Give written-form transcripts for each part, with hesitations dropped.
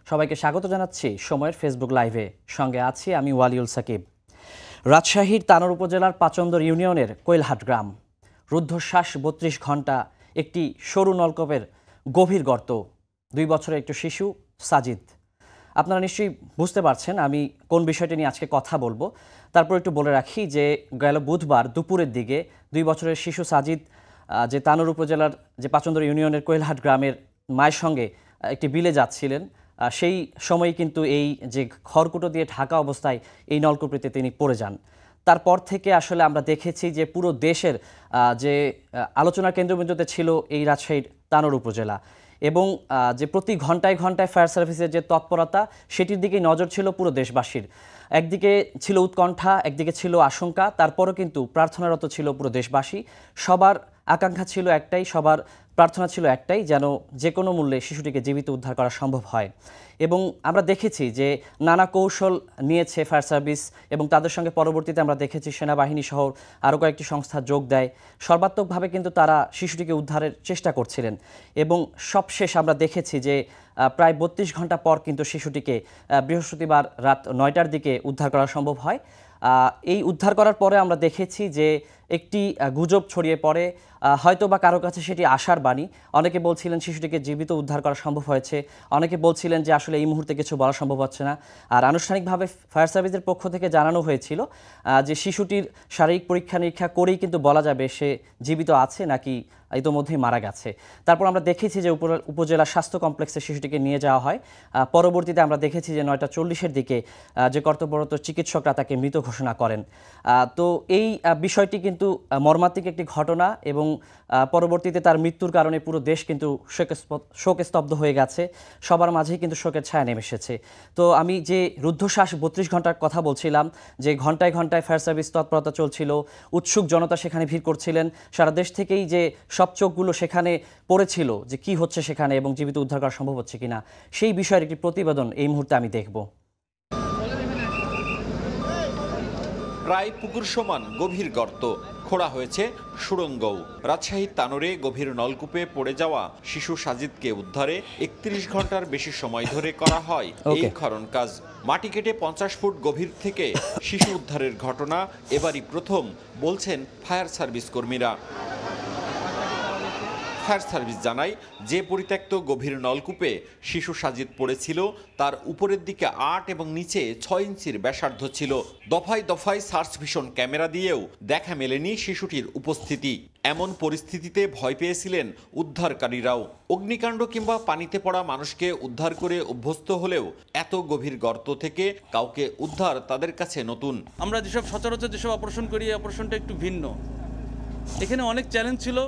সবাইকে স্বাগত জানাচ্ছি সময়ের ফেসবুক লাইভে। সঙ্গে আছি আমি ওয়ালিউল সাকিব। রাজশাহীর তানোর উপজেলার পাচন্দর ইউনিয়নের কোয়েলহাট গ্রাম। রুদ্ধশ্বাস ৩২ ঘন্টা একটি সরু নলকূপের গভীর গর্ত। 2 বছরের একটু শিশু সাজিদ। আপনারা নিশ্চয়ই বুঝতে পারছেন আমি কোন বিষয়টি নিয়ে আজকে কথা বলবো। তারপর একটু বলে রাখি যে গেল বুধবার দুপুরের দিকে 2 বছরের শিশু সাজিদ যে তানোর উপজেলার যে পাচন্দর ইউনিয়নের কোয়েলহাট গ্রামের মায়ের সঙ্গে একটি বিলে যাচ্ছিলেন, সেই সময় কিন্তু এই যে খড়কুটো দিয়ে ঢাকা অবস্থায় এই নলকূপটিতে তিনি পড়ে যান। তারপর থেকে আসলে আমরা দেখেছি যে পুরো দেশের যে আলোচনার কেন্দ্রবিন্দুতে ছিল এই রাজশাহীর তানোর উপজেলা, এবং যে প্রতি ঘন্টায় ঘন্টায় ফায়ার সার্ভিসের যে তৎপরতা সেটির দিকেই নজর ছিল পুরো দেশবাসীর। একদিকে ছিল উৎকণ্ঠা, একদিকে ছিল আশঙ্কা, তারপরও কিন্তু প্রার্থনারত ছিল পুরো দেশবাসী। সবার আকাঙ্ক্ষা ছিল একটাই, সবার প্রার্থনা ছিল একটাই, যেন যে কোনো মূল্যে শিশুটিকে জীবিত উদ্ধার করা সম্ভব হয়। এবং আমরা দেখেছি যে নানা কৌশল নিয়েছে ফায়ার সার্ভিস, এবং তাদের সঙ্গে পরবর্তীতে আমরা দেখেছি সেনাবাহিনী সহ আরও কয়েকটি সংস্থা যোগ দেয়। সর্বাত্মকভাবে কিন্তু তারা শিশুটিকে উদ্ধারের চেষ্টা করছিলেন, এবং সবশেষ আমরা দেখেছি যে প্রায় 32 ঘন্টা পর কিন্তু শিশুটিকে বৃহস্পতিবার রাত 9টার দিকে উদ্ধার করা সম্ভব হয়। এই উদ্ধার করার পরে আমরা দেখেছি যে একটি গুজব ছড়িয়ে পড়ে, হয়তো বা কারো কাছে সেটি আশার বাণী। অনেকে বলছিলেন শিশুটিকে জীবিত উদ্ধার করা সম্ভব হয়েছে, অনেকে বলছিলেন যে আসলে এই মুহূর্তে কিছু বলা সম্ভব হচ্ছে না। আর আনুষ্ঠানিকভাবে ফায়ার সার্ভিসের পক্ষ থেকে জানানো হয়েছিল যে শিশুটির শারীরিক পরীক্ষা নিরীক্ষা করেই কিন্তু বলা যাবে সে জীবিত আছে নাকি ইতোমধ্যেই মারা গেছে। তারপর আমরা দেখেছি যে উপজেলা স্বাস্থ্য কমপ্লেক্সে শিশুটিকে নিয়ে যাওয়া হয়। পরবর্তীতে আমরা দেখেছি যে 9:40-এর দিকে যে কর্তব্যরত চিকিৎসকরা তাকে মৃত ঘোষণা করেন। তো এই বিষয়টি কিন্তু মর্মান্তিক একটি ঘটনা, এবং পরবর্তীতে তার মৃত্যুর কারণে পুরো দেশ কিন্তু শোকে স্তব্ধ হয়ে গেছে। সবার মাঝেই কিন্তু শোকের ছায়া নেমে এসেছে। তো আমি যে রুদ্ধশ্বাস 32 ঘন্টার কথা বলছিলাম, যে ঘন্টায় ঘন্টায় ফায়ার সার্ভিস তৎপরতা চলছিল, উৎসুক জনতা সেখানে ভিড় করছিলেন, সারা দেশ থেকেই যে সব চোখগুলো সেখানে পড়েছিল যে কি হচ্ছে সেখানে এবং জীবিত উদ্ধার করা সম্ভব হচ্ছে কিনা, সেই বিষয়ের একটি প্রতিবেদন এই মুহূর্তে আমি দেখব। প্রায় পুকুর সমান গভীর গর্ত খোঁড়া হয়েছে সুড়ঙ্গও। রাজশাহীর তানোরে গভীর নলকূপে পড়ে যাওয়া শিশু সাজিদকে উদ্ধারে 31 ঘন্টার বেশি সময় ধরে করা হয় এই খনন কাজ। মাটি কেটে 50 ফুট গভীর থেকে শিশু উদ্ধারের ঘটনা এবারই প্রথম বলছেন ফায়ার সার্ভিস কর্মীরা। ফায়ার সার্ভিস জানায়, যে পরিত্যক্ত গভীর নলকূপে শিশু সাজিদ পড়েছিল তার উপরের দিকে 8 এবং নিচে 6 ইঞ্চির ব্যাসার্ধ ছিল। দফায় দফায় সার্চ ভিশন ক্যামেরা দিয়েও দেখা মেলেনি শিশুটির উপস্থিতি। এমন পরিস্থিতিতে ভয় পেয়েছিলেন উদ্ধারকারীরাও। অগ্নিকাণ্ড কিংবা পানিতে পড়া মানুষকে উদ্ধার করে অভ্যস্ত হলেও এত গভীর গর্ত থেকে কাউকে উদ্ধার তাদের কাছে নতুন। আমরা যেসব সচরাচর যেসব অপারেশন করি, এই অপারেশনটা একটু ভিন্ন। এখানে অনেক চ্যালেঞ্জ ছিল,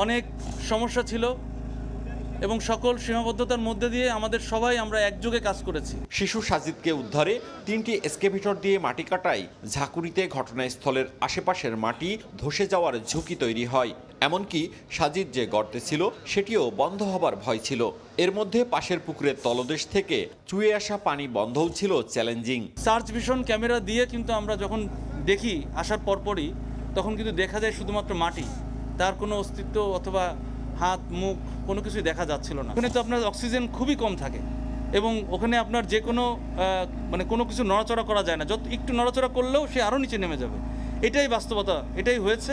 অনেক সমস্যা ছিল, এবং সকল সীমাবদ্ধতার মধ্যে দিয়ে আমাদের সবাই আমরা একযোগে কাজ করেছি। শিশু সাজিদকে উদ্ধারে 3টি এসকেভেটর দিয়ে মাটি কাটায় ঝাঁকুরিতে ঘটনাস্থলের আশেপাশের মাটি ধসে যাওয়ার ঝুঁকি তৈরি হয়। এমনকি সাজিদ যে গর্তে ছিল সেটিও বন্ধ হবার ভয় ছিল। এর মধ্যে পাশের পুকুরের তলদেশ থেকে চুয়ে আসা পানি বন্ধও ছিল চ্যালেঞ্জিং। সার্চ ভিশন ক্যামেরা দিয়ে কিন্তু আমরা যখন দেখি আসার পরপরই, তখন কিন্তু দেখা যায় শুধুমাত্র মাটি, তার কোনো অস্তিত্ব অথবা হাত মুখ কোনো কিছুই দেখা যাচ্ছিল না। ওখানে তো আপনার অক্সিজেন খুবই কম থাকে, এবং ওখানে আপনার যে কোনো কোনো কিছু নড়াচড়া করা যায় না। যত একটু নড়াচড়া করলেও সে আরও নিচে নেমে যাবে। এটাই বাস্তবতা, এটাই হয়েছে।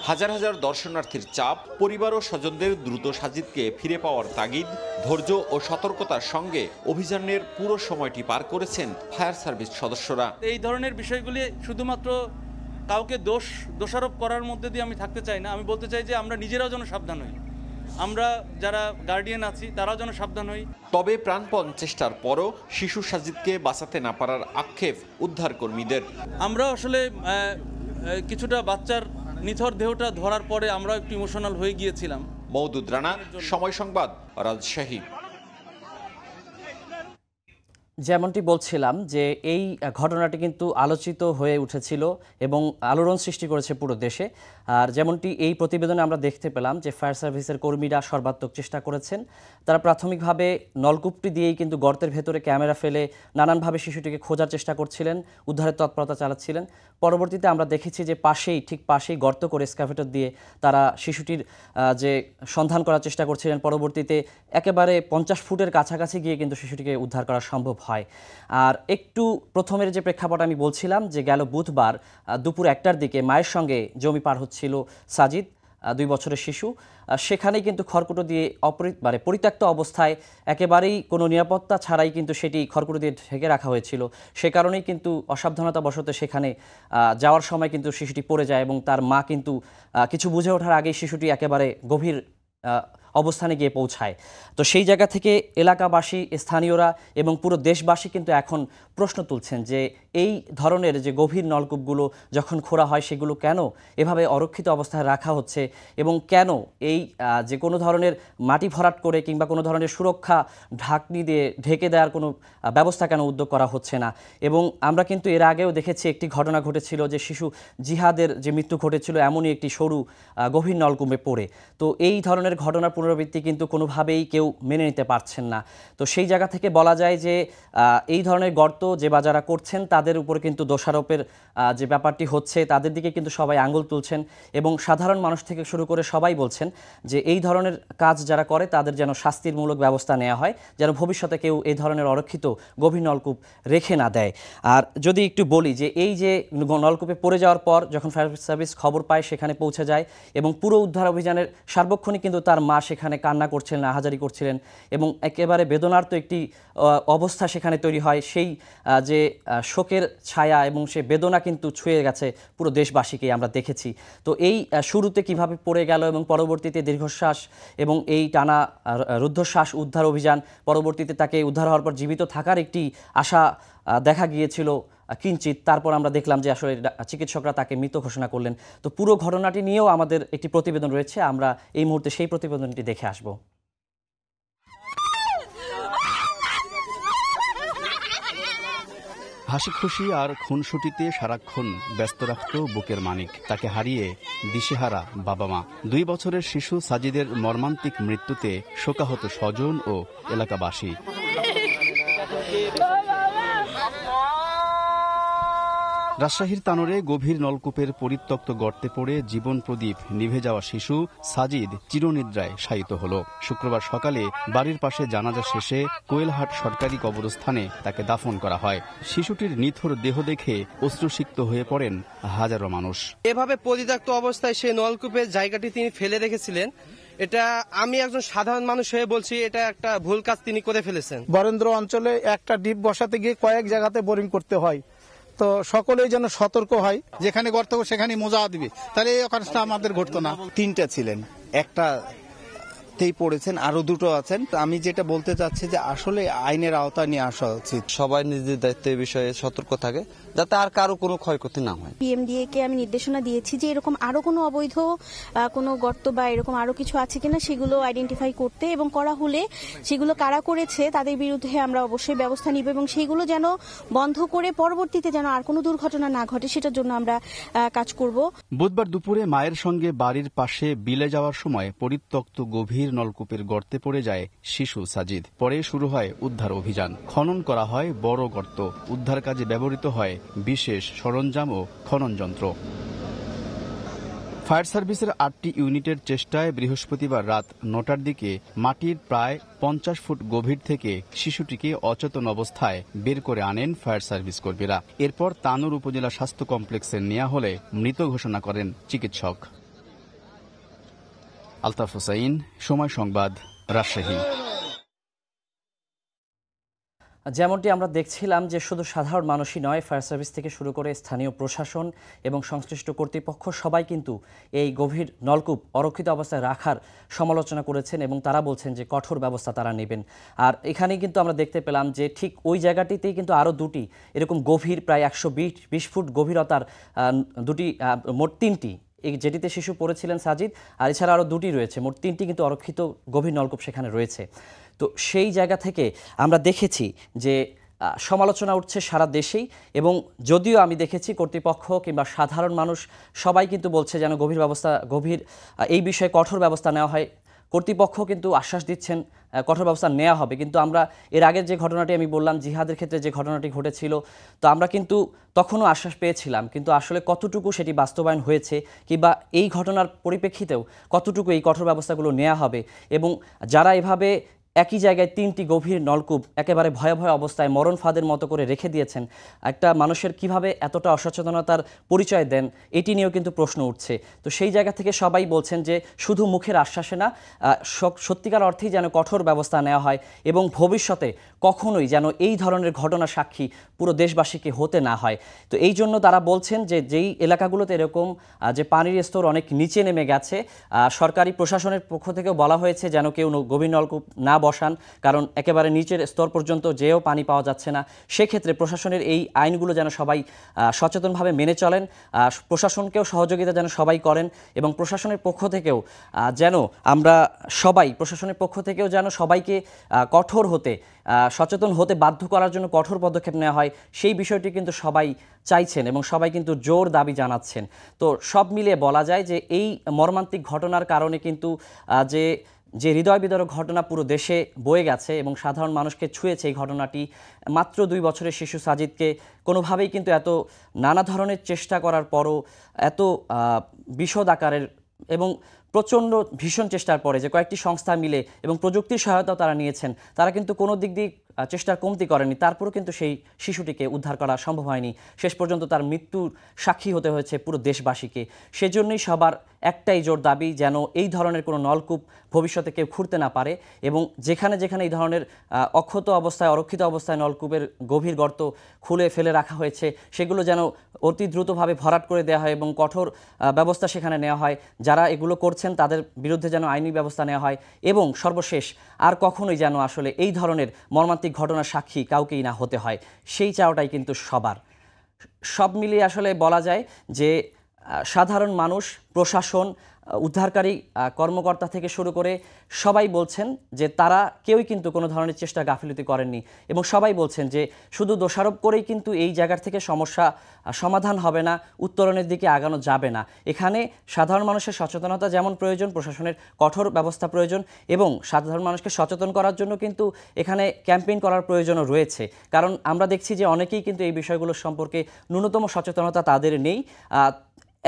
হাজার হাজার দর্শনার্থীর চাপ, পরিবার ও স্বজনদের দ্রুত সাজিদকে ফিরে পাওয়ার তাগিদ, ধৈর্য ও সতর্কতার সঙ্গে অভিযানের পুরো সময়টি পার করেছেন ফায়ার সার্ভিস সদস্যরা। এই ধরনের বিষয়গুলি শুধুমাত্র কাউকে দোষারোপ করার মধ্যে দিয়ে আমি থাকতে চাই না। আমি বলতে চাই যে আমরা নিজেরাও যেন সাবধান হই, আমরা যারা গার্ডিয়ান আছি তারাও যেন সাবধান হই। তবে প্রাণপণ চেষ্টার পরও শিশু সাজিদকে বাঁচাতে না পারার আক্ষেপ উদ্ধার কর্মীদের। আমরা আসলে কিছুটা বাচ্চার নিথর দেহটা ধরার পরে আমরা একটু ইমোশনাল হয়ে গিয়েছিলাম। মওদুদ রানা, সময় সংবাদ, রাজশাহী। যেমনটি বলছিলাম যে এই ঘটনাটি কিন্তু আলোচিত হয়ে উঠেছিল এবং আলোড়ন সৃষ্টি করেছে পুরো দেশে। আর যেমনটি এই প্রতিবেদনে আমরা দেখতে পেলাম যে ফায়ার সার্ভিসের কর্মীরা সর্বাত্মক চেষ্টা করেছেন। তারা প্রাথমিকভাবে নলকূপটি দিয়েই কিন্তু গর্তের ভেতরে ক্যামেরা ফেলে নানানভাবে শিশুটিকে খোঁজার চেষ্টা করছিলেন, উদ্ধারের তৎপরতা চালাচ্ছিলেন। পরবর্তীতে আমরা দেখেছি যে ঠিক পাশেই গর্ত করে এক্সকাভেটর দিয়ে তারা শিশুটির যে সন্ধান করার চেষ্টা করছিলেন। পরবর্তীতে একেবারে 50 ফুটের কাছাকাছি গিয়ে কিন্তু শিশুটিকে উদ্ধার করা সম্ভব হয়। আর একটু প্রথমের যে প্রেক্ষাপট আমি বলছিলাম যে গেল বুধবার দুপুর 1টার দিকে মায়ের সঙ্গে জমি পার হচ্ছিল সাজিদ, 2 বছরের শিশু। সেখানেই কিন্তু খড়কুটো দিয়ে পরিত্যক্ত অবস্থায় একেবারেই কোনো নিরাপত্তা ছাড়াই কিন্তু সেটি খড়কুটো দিয়ে ঢেকে রাখা হয়েছিল। সে কারণেই কিন্তু অসাবধানতাবশত সেখানে যাওয়ার সময় কিন্তু শিশুটি পড়ে যায় এবং তার মা কিন্তু কিছু বুঝে ওঠার আগেই শিশুটি একেবারে গভীর অবস্থানে গিয়ে পৌঁছায়। তো সেই জায়গা থেকে এলাকাবাসী, স্থানীয়রা এবং পুরো দেশবাসী কিন্তু এখন প্রশ্ন তুলছেন যে এই ধরনের যে গভীর নলকূপগুলো যখন খোঁড়া হয় সেগুলো কেন এভাবে অরক্ষিত অবস্থায় রাখা হচ্ছে এবং কেন এই যে কোনো ধরনের মাটি ভরাট করে কিংবা কোনো ধরনের সুরক্ষা ঢাকনি দিয়ে ঢেকে দেওয়ার কোনো ব্যবস্থা কেন উদ্যোগ করা হচ্ছে না। এবং আমরা কিন্তু এর আগেও দেখেছি একটি ঘটনা ঘটেছিল যে শিশু জিহাদের যে মৃত্যু ঘটেছিল এমনই একটি সরু গভীর নলকূপে পড়ে। তো এই ধরনের ঘটনার পুনরাবৃত্তি কিন্তু কোনোভাবেই কেউ মেনে নিতে পারছেন না। তো সেই জায়গা থেকে বলা যায় যে এই ধরনের গর্ত যে যারা করছেন তাদের উপরে কিন্তু দোষারোপের যে ব্যাপারটি হচ্ছে, তাদের দিকে কিন্তু সবাই আঙুল তুলছেন এবং সাধারণ মানুষ থেকে শুরু করে সবাই বলছেন যে এই ধরনের কাজ যারা করে তাদের যেন শাস্তিমূলক ব্যবস্থা নেওয়া হয়, যেন ভবিষ্যতে কেউ এই ধরনের অরক্ষিত গভীর নলকূপ রেখে না দেয়। আর যদি একটু বলি যে এই যে নলকূপে পড়ে যাওয়ার পর যখন ফায়ার সার্ভিস খবর পায় সেখানে পৌঁছে যায় এবং পুরো উদ্ধার অভিযানের সার্বক্ষণিক কিন্তু তার মা সেখানে কান্না করছিলেন, আহাজারি করছিলেন এবং একেবারে বেদনার্ত একটি অবস্থা সেখানে তৈরি হয়। সেই যে শোকের ছায়া এবং সে বেদনা কিন্তু ছুঁয়ে গেছে পুরো দেশবাসীকে আমরা দেখেছি। তো এই শুরুতে কিভাবে পড়ে গেল এবং পরবর্তীতে দীর্ঘশ্বাস এবং এই টানা রুদ্ধশ্বাস উদ্ধার অভিযান, পরবর্তীতে তাকে উদ্ধার হওয়ার পর জীবিত থাকার একটি আশা দেখা গিয়েছিল কিঞ্চিত, তারপর আমরা দেখলাম যে আসলে চিকিৎসকরা তাকে মৃত ঘোষণা করলেন। তো পুরো ঘটনাটি নিয়েও আমাদের একটি প্রতিবেদন রয়েছে, আমরা এই মুহূর্তে সেই প্রতিবেদনটি দেখে আসব। হাসি খুশি আর খুনসুটিতে সারাক্ষণ ব্যস্ত রাখত বুকের মানিক। তাকে হারিয়ে দিশেহারা বাবা মা। 2 বছরের শিশু সাজিদের মর্মান্তিক মৃত্যুতে শোকাহত স্বজন ও এলাকাবাসী। রাজশাহীর তানোরে গভীর নলকূপের পরিত্যক্ত গর্তে পড়ে জীবন প্রদীপ নিভে যাওয়া শিশু সাজিদ চিরনিদ্রায় শায়িত হল। শুক্রবার সকালে বাড়ির পাশে জানাজা শেষে কোয়েলহাট সরকারি কবরস্থানে তাকে দাফন করা হয়। শিশুটির নিথর দেহ দেখে অশ্রুসিক্ত হয়ে পড়েন হাজারো মানুষ। এভাবে পরিত্যক্ত অবস্থায় সেই নলকূপের জায়গাটি তিনি ফেলে রেখেছিলেন, এটা আমি একজন সাধারণ মানুষ হয়ে বলছি, এটা একটা ভুল কাজ তিনি করে ফেলেছেন। বরেন্দ্র অঞ্চলে একটা ডিপ বসাতে গিয়ে কয়েক জায়গাতে বোরিং করতে হয়, তো সকলেই যেন সতর্ক হয়। যেখানে গর্ত সেখানে মোজা দিবে, তাহলে এই অকাশটা আমাদের ঘটতো না। 3টা ছিলেন, একটাতেই পড়েছেন, আরো 2টো আছেন। আমি যেটা বলতে চাচ্ছি যে আসলে আইনের আওতায় নিয়ে আসা উচিত। সবাই নিজের দায়িত্বের বিষয়ে সতর্ক থাকে যাতে আর কারো কোনো ক্ষয়ক্ষতি না হয়। পিএমডিএ কে আমি নির্দেশনা দিয়েছি যে এরকম আরো কোনো অবৈধ কোনো গর্ত বা এরকম আরো কিছু আছে কিনা সেগুলো আইডেন্টিফাই করতে, এবং করা হলে সেগুলো কারা করেছে তাদের বিরুদ্ধে আমরা অবশ্যই ব্যবস্থা নিব এবং সেগুলো যেন বন্ধ করে পরবর্তীতে যেন আর কোনো দুর্ঘটনা না ঘটে সেটার জন্য আমরা কাজ করব। বুধবার দুপুরে মায়ের সঙ্গে বাড়ির পাশে বিলে যাওয়ার সময় পরিত্যক্ত গভীর নলকূপের গর্তে পড়ে যায় শিশু সাজিদ। পরে শুরু হয় উদ্ধার অভিযান। খনন করা হয় বড় গর্ত, উদ্ধার কাজে ব্যবহৃত হয় বিশেষ সরঞ্জাম ও খনন যন্ত্র। ফায়ার সার্ভিসের 8টি ইউনিটের চেষ্টায় বৃহস্পতিবার রাত 9টার দিকে মাটির প্রায় 50 ফুট গভীর থেকে শিশুটিকে অচেতন অবস্থায় বের করে আনেন ফায়ার সার্ভিস কর্মীরা। এরপর তানোর উপজেলা স্বাস্থ্য কমপ্লেক্সে নেওয়া হলে মৃত ঘোষণা করেন চিকিৎসক। আলতাফ হোসাইন, সময় সংবাদ, রাজশাহী। যেমনটি আমরা দেখছিলাম যে শুধু সাধারণ মানুষই নয়, ফায়ার সার্ভিস থেকে শুরু করে স্থানীয় প্রশাসন এবং সংশ্লিষ্ট কর্তৃপক্ষ সবাই কিন্তু এই গভীর নলকূপ অরক্ষিত অবস্থায় রাখার সমালোচনা করেছেন এবং তারা বলছেন যে কঠোর ব্যবস্থা তারা নেবেন। আর এখানেই কিন্তু আমরা দেখতে পেলাম যে ঠিক ওই জায়গাটিতেই কিন্তু আরও 2টি এরকম গভীর প্রায় 120 ফুট গভীরতার মোট 3টি, এই যেটিতে শিশু পড়েছিলেন সাজিদ, আর এছাড়া আরও 2টি রয়েছে, মোট 3টি কিন্তু অরক্ষিত গভীর নলকূপ সেখানে রয়েছে। তো সেই জায়গা থেকে আমরা দেখেছি যে সমালোচনা উঠছে সারা দেশেই, এবং যদিও আমি দেখেছি কর্তৃপক্ষ কিংবা সাধারণ মানুষ সবাই কিন্তু বলছে যেন এই বিষয়ে কঠোর ব্যবস্থা নেওয়া হয়। কর্তৃপক্ষ কিন্তু আশ্বাস দিচ্ছেন কঠোর ব্যবস্থা নেওয়া হবে, কিন্তু আমরা এর আগের যে ঘটনাটি আমি বললাম জিহাদের ক্ষেত্রে যে ঘটনাটি ঘটেছিল, তো আমরা কিন্তু তখনও আশ্বাস পেয়েছিলাম, কিন্তু আসলে কতটুকু সেটি বাস্তবায়ন হয়েছে কিংবা এই ঘটনার পরিপ্রেক্ষিতেও কতটুকু এই কঠোর ব্যবস্থাগুলো নেওয়া হবে, এবং যারা এভাবে একই জায়গায় 3টি গভীর নলকূপ একেবারে ভয়াবহ অবস্থায় মরণ ফাঁদের মতো করে রেখে দিয়েছেন, একটা মানুষের কিভাবে এতটা অসচেতনতার পরিচয় দেন, এটি নিয়েও কিন্তু প্রশ্ন উঠছে। তো সেই জায়গা থেকে সবাই বলছেন যে শুধু মুখের আশ্বাসে না, সত্যিকার অর্থেই যেন কঠোর ব্যবস্থা নেওয়া হয় এবং ভবিষ্যতে কখনোই যেন এই ধরনের ঘটনা সাক্ষী পুরো দেশবাসীকে হতে না হয়। তো এই জন্য তারা বলছেন যে যেই এলাকাগুলোতে এরকম যে পানির স্তর অনেক নিচে নেমে গেছে, সরকারি প্রশাসনের পক্ষ থেকেও বলা হয়েছে যেন কেউ গভীর নলকূপ না বসান, কারণ একেবারে নিচের স্তর পর্যন্ত যেও পানি পাওয়া যাচ্ছে না। সেক্ষেত্রে প্রশাসনের এই আইনগুলো যেন সবাই সচেতনভাবে মেনে চলেন, প্রশাসনকেও সহযোগিতা যেন সবাই করেন, এবং প্রশাসনের পক্ষ থেকেও যেন সবাইকে কঠোর হতে সচেতন হতে বাধ্য করার জন্য কঠোর পদক্ষেপ নেওয়া হয়, সেই বিষয়টি কিন্তু সবাই চাইছেন এবং সবাই কিন্তু জোর দাবি জানাচ্ছেন। তো সব মিলিয়ে বলা যায় যে এই মর্মান্তিক ঘটনার কারণে কিন্তু যে হৃদয় বিদারক ঘটনা পুরো দেশে বয়ে গেছে এবং সাধারণ মানুষকে ছুঁয়েছে, এই ঘটনাটি মাত্র 2 বছরের শিশু সাজিদকে কোনোভাবেই কিন্তু এত নানা ধরনের চেষ্টা করার পরও এত বিশদ আকারের এবং প্রচণ্ড ভীষণ চেষ্টার পরে যে কয়েকটি সংস্থা মিলে এবং প্রযুক্তির সহায়তাও তারা নিয়েছেন, তারা কিন্তু কোনো দিক দিয়ে চেষ্টার কমতি করেনি, তারপরও কিন্তু সেই শিশুটিকে উদ্ধার করা সম্ভব হয়নি। শেষ পর্যন্ত তার মৃত্যুর সাক্ষী হতে হয়েছে পুরো দেশবাসীকে। সেজন্যই সবার একটাই জোর দাবি যেন এই ধরনের কোনো নলকূপ ভবিষ্যতে কেউ খুঁড়তে না পারে, এবং যেখানে যেখানে এই ধরনের অক্ষত অবস্থায় অরক্ষিত অবস্থায় নলকূপের গভীর গর্ত খুলে ফেলে রাখা হয়েছে সেগুলো যেন অতি দ্রুতভাবে ভরাট করে দেওয়া হয় এবং কঠোর ব্যবস্থা সেখানে নেওয়া হয়। যারা এগুলো করছেন তাদের বিরুদ্ধে যেন আইনি ব্যবস্থা নেওয়া হয়, এবং সর্বশেষ আর কখনোই যেন আসলে এই ধরনের মর্মান্তিক ঘটনার সাক্ষী কাউকেই না হতে হয়, সেই চাওয়াটাই কিন্তু সবার। সব মিলিয়ে আসলে বলা যায় যে সাধারণ মানুষ, প্রশাসন, উদ্ধারকারী কর্মকর্তা থেকে শুরু করে সবাই বলছেন যে তারা কেউই কিন্তু কোনো ধরনের চেষ্টা গাফিলতি করেননি, এবং সবাই বলছেন যে শুধু দোষারোপ করেই কিন্তু এই জায়গার থেকে সমস্যা সমাধান হবে না, উত্তরণের দিকে আগানো যাবে না। এখানে সাধারণ মানুষের সচেতনতা যেমন প্রয়োজন, প্রশাসনের কঠোর ব্যবস্থা প্রয়োজন, এবং সাধারণ মানুষকে সচেতন করার জন্য কিন্তু এখানে ক্যাম্পেইন করার প্রয়োজনও রয়েছে। কারণ আমরা দেখছি যে অনেকেই কিন্তু এই বিষয়গুলো সম্পর্কে ন্যূনতম সচেতনতা তাদের নেই।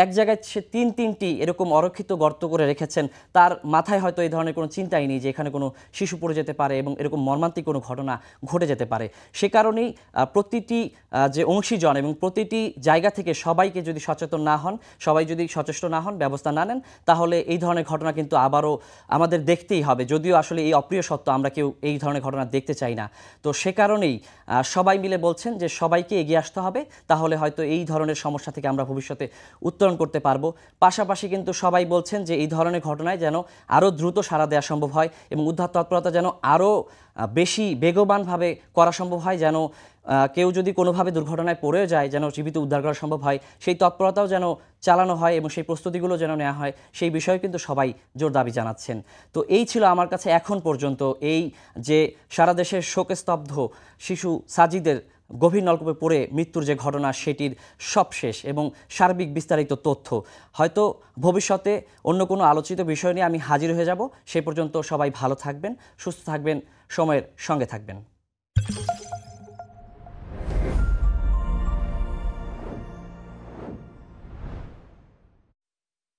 এক জায়গায় সে 3টি এরকম অরক্ষিত গর্ত করে রেখেছেন, তার মাথায় হয়তো এই ধরনের কোনো চিন্তাই নেই যে এখানে কোনো শিশু পড়ে যেতে পারে এবং এরকম মর্মান্তিক কোনো ঘটনা ঘটে যেতে পারে। সে কারণেই প্রতিটি যে অংশীজন এবং প্রতিটি জায়গা থেকে সবাইকে যদি সচেতন না হন, সবাই যদি সচেষ্ট না হন, ব্যবস্থা না নেন, তাহলে এই ধরনের ঘটনা কিন্তু আবারও আমাদের দেখতেই হবে, যদিও আসলে এই অপ্রিয় সত্য আমরা কেউ এই ধরনের ঘটনা দেখতে চাই না। তো সে কারণেই সবাই মিলে বলছেন যে সবাইকে এগিয়ে আসতে হবে, তাহলে হয়তো এই ধরনের সমস্যা থেকে আমরা ভবিষ্যতে উত্তরণ করতে পারবো। পাশাপাশি কিন্তু সবাই বলছেন যে এই ধরনের ঘটনায় যেন আরও দ্রুত সাড়া দেওয়া সম্ভব হয় এবং উদ্ধার তৎপরতা যেন আরও বেশি বেগবানভাবে করা সম্ভব হয়, যেন কেউ যদি কোনোভাবে দুর্ঘটনায় পড়েও যায় যেন জীবিত উদ্ধার করা সম্ভব হয়, সেই তৎপরতাও যেন চালানো হয় এবং সেই প্রস্তুতিগুলো যেন নেওয়া হয়, সেই বিষয়ে কিন্তু সবাই জোর দাবি জানাচ্ছেন। তো এই ছিল আমার কাছে এখন পর্যন্ত এই যে সারা দেশের শোকস্তব্ধ শিশু সাজিদের গভীর নলকূপে পড়ে মৃত্যুর যে ঘটনা, সেটির সবশেষ এবং সার্বিক বিস্তারিত তথ্য। হয়তো ভবিষ্যতে অন্য কোনো আলোচিত বিষয় নিয়ে আমি হাজির হয়ে যাব। সে পর্যন্ত সবাই ভালো থাকবেন, সুস্থ থাকবেন, সময়ের সঙ্গে থাকবেন।